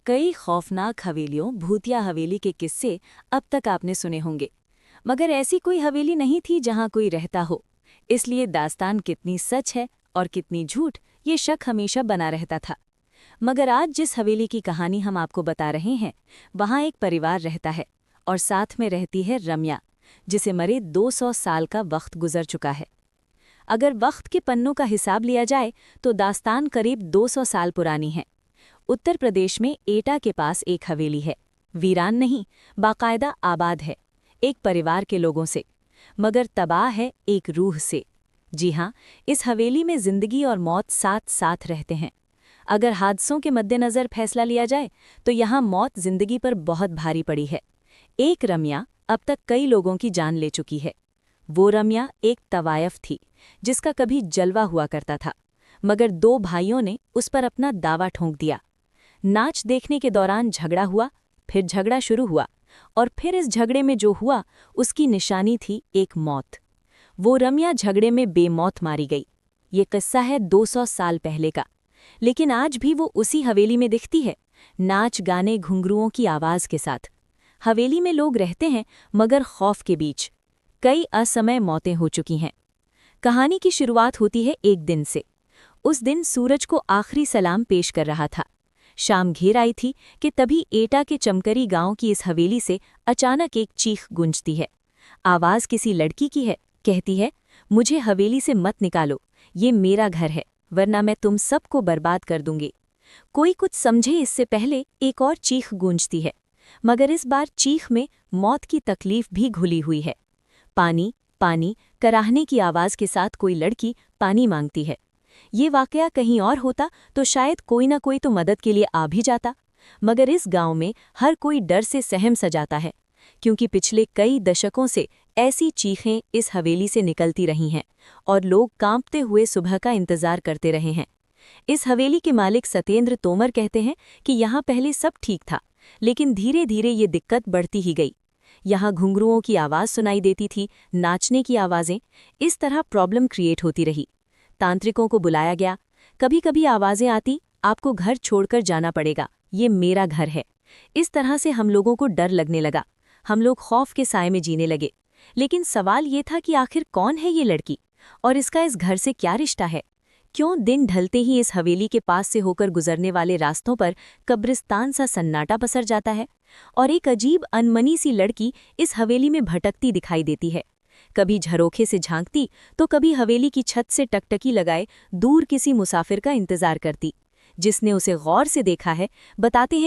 कई खौफनाक हवेलियों भूतिया हवेली के किस्से अब तक आपने सुने होंगे, मगर ऐसी कोई हवेली नहीं थी जहां कोई रहता हो। इसलिए दास्तान कितनी सच है और कितनी झूठ, ये शक हमेशा बना रहता था। मगर आज जिस हवेली की कहानी हम आपको बता रहे हैं, वहां एक परिवार रहता है और साथ में रहती है रम्या, जिसे मरे 200 साल का वक्त गुजर चुका है। अगर वक्त के पन्नों का हिसाब लिया जाए तो दास्तान करीब 200 साल पुरानी है। उत्तर प्रदेश में एटा के पास एक हवेली है। वीरान नहीं, बाकायदा आबाद है, एक परिवार के लोगों से, मगर तबाह है एक रूह से। जी हाँ, इस हवेली में जिंदगी और मौत साथ साथ रहते हैं। अगर हादसों के मद्देनज़र फैसला लिया जाए तो यहाँ मौत जिंदगी पर बहुत भारी पड़ी है। एक रम्या अब तक कई लोगों की जान ले चुकी है। वो रम्या एक तवायफ थी जिसका कभी जलवा हुआ करता था, मगर दो भाइयों ने उस पर अपना दावा ठोंक दिया। नाच देखने के दौरान झगड़ा हुआ, फिर झगड़ा शुरू हुआ और फिर इस झगड़े में जो हुआ उसकी निशानी थी एक मौत। वो रम्या झगड़े में बेमौत मारी गई। ये किस्सा है 200 साल पहले का, लेकिन आज भी वो उसी हवेली में दिखती है, नाच गाने घुंघरुओं की आवाज के साथ। हवेली में लोग रहते हैं मगर खौफ के बीच। कई असमय मौतें हो चुकी हैं। कहानी की शुरुआत होती है एक दिन से। उस दिन सूरज को आखिरी सलाम पेश कर रहा था। शाम घेर आई थी कि तभी एटा के चमकरी गांव की इस हवेली से अचानक एक चीख गूंजती है। आवाज किसी लड़की की है, कहती है, मुझे हवेली से मत निकालो, ये मेरा घर है, वरना मैं तुम सबको बर्बाद कर दूंगी। कोई कुछ समझे इससे पहले एक और चीख गूंजती है, मगर इस बार चीख में मौत की तकलीफ भी घुली हुई है। पानी पानी कराहने की आवाज के साथ कोई लड़की पानी मांगती है। ये वाकया कहीं और होता तो शायद कोई ना कोई तो मदद के लिए आ भी जाता, मगर इस गांव में हर कोई डर से सहम सा जाता है, क्योंकि पिछले कई दशकों से ऐसी चीखें इस हवेली से निकलती रही हैं और लोग कांपते हुए सुबह का इंतजार करते रहे हैं। इस हवेली के मालिक सत्येंद्र तोमर कहते हैं कि यहाँ पहले सब ठीक था, लेकिन धीरे धीरे ये दिक्कत बढ़ती ही गई। यहाँ घुंघरुओं की आवाज़ सुनाई देती थी, नाचने की आवाज़ें, इस तरह प्रॉब्लम क्रिएट होती रही। तांत्रिकों को बुलाया गया, कभी कभी आवाज़ें आती, आपको घर छोड़कर जाना पड़ेगा, ये मेरा घर है। इस तरह से हम लोगों को डर लगने लगा। हम लोग खौफ के साए में जीने लगे। लेकिन सवाल ये था कि आखिर कौन है ये लड़की और इसका इस घर से क्या रिश्ता है? क्यों दिन ढलते ही इस हवेली के पास से होकर गुजरने वाले रास्तों पर कब्रिस्तान सा सन्नाटा पसर जाता है और एक अजीब अनमनी सी लड़की इस हवेली में भटकती दिखाई देती है। कभी झरोखे से झांकती तो कभी हवेली की छत से टकटकी लगाए दूर किसी मुसाफिर का इंतजार करती। जिसने उसे गौर से देखा है बताते हैं